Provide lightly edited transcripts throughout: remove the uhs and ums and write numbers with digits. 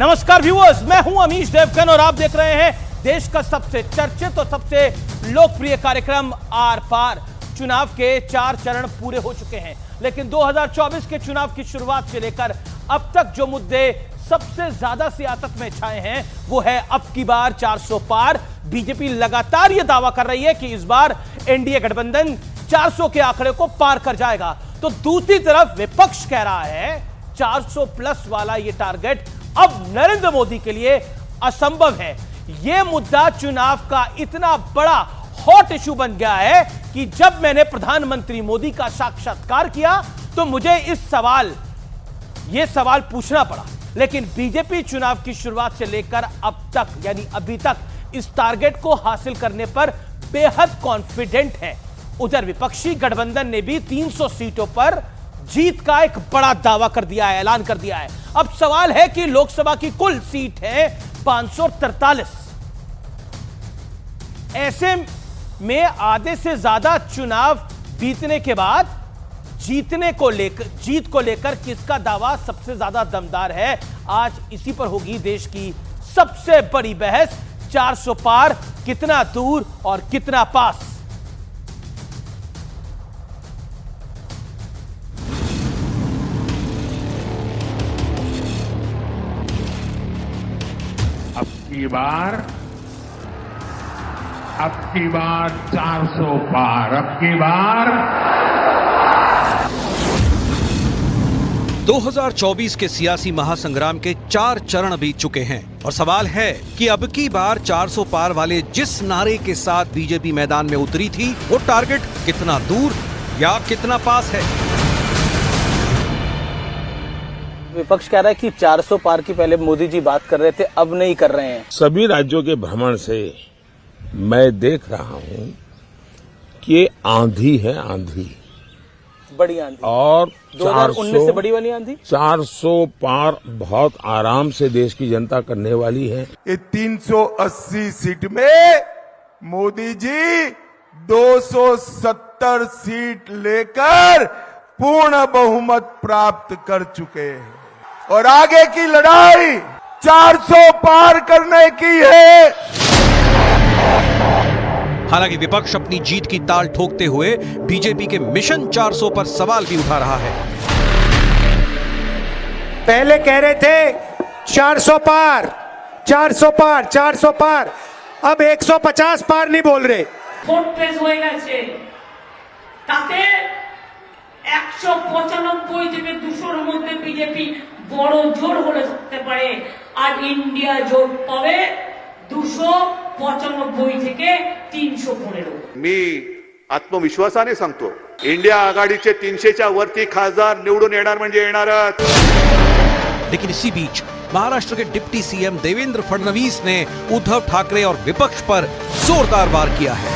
नमस्कार व्यूअर्स, मैं हूं अमीश देवगन और आप देख रहे हैं देश का सबसे चर्चित और सबसे लोकप्रिय कार्यक्रम आर पार। चुनाव के 4 चरण पूरे हो चुके हैं, लेकिन 2024 के चुनाव की शुरुआत से लेकर अब तक जो मुद्दे सबसे ज्यादा सियासत में छाए हैं वो है अब की बार 400 पार। बीजेपी लगातार यह दावा कर रही है कि इस बार एनडीए गठबंधन 400 के आंकड़े को पार कर जाएगा, तो दूसरी तरफ विपक्ष कह रहा है 400 प्लस वाला यह टारगेट अब नरेंद्र मोदी के लिए असंभव है। यह मुद्दा चुनाव का इतना बड़ा हॉट इशू बन गया है कि जब मैंने प्रधानमंत्री मोदी का साक्षात्कार किया तो मुझे यह सवाल पूछना पड़ा। लेकिन बीजेपी चुनाव की शुरुआत से लेकर अब तक यानी अभी तक इस टारगेट को हासिल करने पर बेहद कॉन्फिडेंट है। उधर विपक्षी गठबंधन ने भी 300 सीटों पर जीत का एक बड़ा दावा कर दिया है, ऐलान कर दिया है। अब सवाल है कि लोकसभा की कुल सीट है 543। ऐसे में आधे से ज्यादा चुनाव बीतने के बाद जीत को लेकर किसका दावा सबसे ज्यादा दमदार है, आज इसी पर होगी देश की सबसे बड़ी बहस। 400 पार कितना दूर और कितना पास। अब की बार 400 पार। अब की बार 2024 के सियासी महासंग्राम के 4 चरण बीत चुके हैं और सवाल है कि अब की बार 400 पार वाले जिस नारे के साथ बीजेपी मैदान में उतरी थी वो टारगेट कितना दूर या कितना पास है। विपक्ष कह रहा है कि 400 पार की पहले मोदी जी बात कर रहे थे, अब नहीं कर रहे हैं। सभी राज्यों के भ्रमण से मैं देख रहा हूं कि ये आंधी है, आंधी, बड़ी आंधी। और 2019 से बड़ी वाली आंधी। 400 पार बहुत आराम से देश की जनता करने वाली है। ये 380 सीट में मोदी जी 270 सीट लेकर पूर्ण बहुमत प्राप्त कर चुके हैं और आगे की लड़ाई 400 पार करने की है। हालांकि विपक्ष अपनी जीत की ताल ठोकते हुए बीजेपी के मिशन 400 पर सवाल भी उठा रहा है। पहले कह रहे थे 400 पार, 400 पार, 400 पार, अब 150 पार नहीं बोल रहे। ভোট পেশ হয়ে গেছে, তাতে 195 থেকে 200-র মধ্যে বিজেপি বড় জোর হতে পারে আর ইন্ডিয়া জোট পাবে 295 থেকে 315। मी आत्मविश्वासाने सांगतो, इंडिया आघाडीचे 300च्या वरती खासदार निवडून येणार म्हणजे येणारच। लेकिन इसी बीच महाराष्ट्र के डिप्टी सीएम देवेंद्र फडणवीस ने उद्धव ठाकरे और विपक्ष पर जोरदार वार किया है।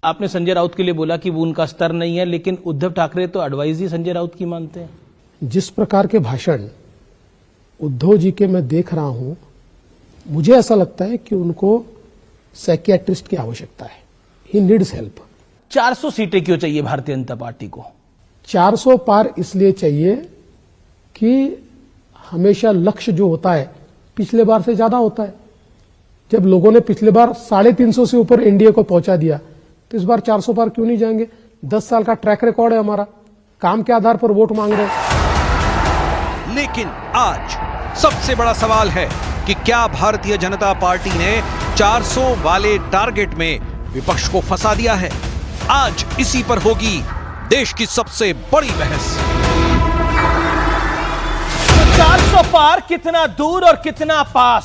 आपने संजय राउत के लिए बोला कि वो उनका स्तर नहीं है, लेकिन उद्धव ठाकरे तो एडवाइस ही संजय राउत की मानते हैं। जिस प्रकार के भाषण उद्धव जी के मैं देख रहा हूं, मुझे ऐसा लगता है कि उनको साइकियाट्रिस्ट की आवश्यकता है। He needs help. 400 सीटें क्यों चाहिए भारतीय जनता पार्टी को? 400 पार इसलिए चाहिए कि हमेशा लक्ष्य जो होता है पिछले बार से ज्यादा होता है। जब लोगों ने पिछले बार 350 से ऊपर एनडीए को पहुंचा दिया, तो इस बार 400 पार क्यों नहीं जाएंगे? 10 साल का ट्रैक रिकॉर्ड है हमारा, काम के आधार पर वोट मांग रहे हैं। लेकिन आज सबसे बड़ा सवाल है कि क्या भारतीय जनता पार्टी ने 400 वाले टारगेट में विपक्ष को फंसा दिया है। आज इसी पर होगी देश की सबसे बड़ी बहस। 400 पार कितना दूर और कितना पास।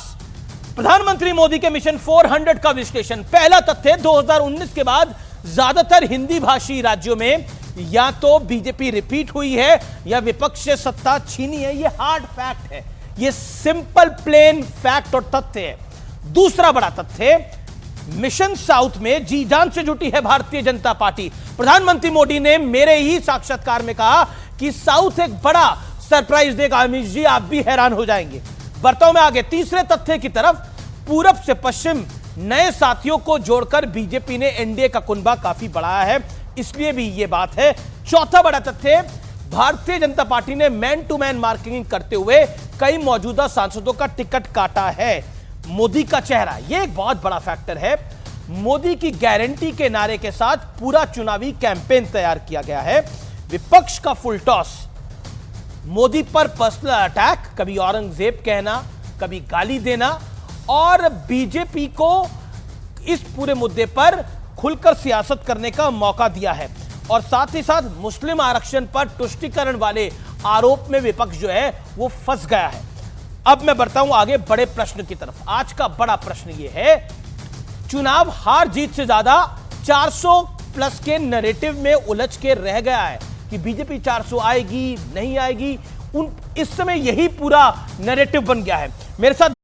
प्रधानमंत्री मोदी के मिशन 400 का विश्लेषण। पहला तथ्य, 2019 के बाद ज्यादातर हिंदी भाषी राज्यों में या तो बीजेपी रिपीट हुई है या विपक्ष से सत्ता छीनी है। यह हार्ड फैक्ट है, यह सिंपल प्लेन फैक्ट और तथ्य है। दूसरा बड़ा तथ्य, मिशन साउथ में जी जान से जुटी है भारतीय जनता पार्टी। प्रधानमंत्री मोदी ने मेरे ही साक्षात्कार में कहा कि साउथ एक बड़ा सरप्राइज देगा। अमित जी, आप भी हैरान हो जाएंगे। बढ़ता में आगे तीसरे तथ्य की तरफ, पूरब से पश्चिम नए साथियों को जोड़कर बीजेपी ने एनडीए का कुनबा काफी बढ़ाया है, इसलिए भी यह बात है। चौथा बड़ा तथ्य, भारतीय जनता पार्टी ने मैन टू मैन मार्केटिंग करते हुए कई मौजूदा सांसदों का टिकट काटा है। मोदी का चेहरा, यह एक बहुत बड़ा फैक्टर है। मोदी की गारंटी के नारे के साथ पूरा चुनावी कैंपेन तैयार किया गया है। विपक्ष का फुल टॉस, मोदी पर पर्सनल अटैक, कभी औरंगजेब कहना, कभी गाली देना, और बीजेपी को इस पूरे मुद्दे पर खुलकर सियासत करने का मौका दिया है। और साथ ही साथ मुस्लिम आरक्षण पर तुष्टीकरण वाले आरोप में विपक्ष जो है वो फंस गया है। अब मैं बढ़ता हूं आगे बड़े प्रश्न की तरफ। आज का बड़ा प्रश्न ये है, चुनाव हार जीत से ज्यादा 400 प्लस के नैरेटिव में उलझ के रह गया है कि बीजेपी 400 आएगी नहीं आएगी। इस समय यही पूरा नैरेटिव बन गया है। मेरे साथ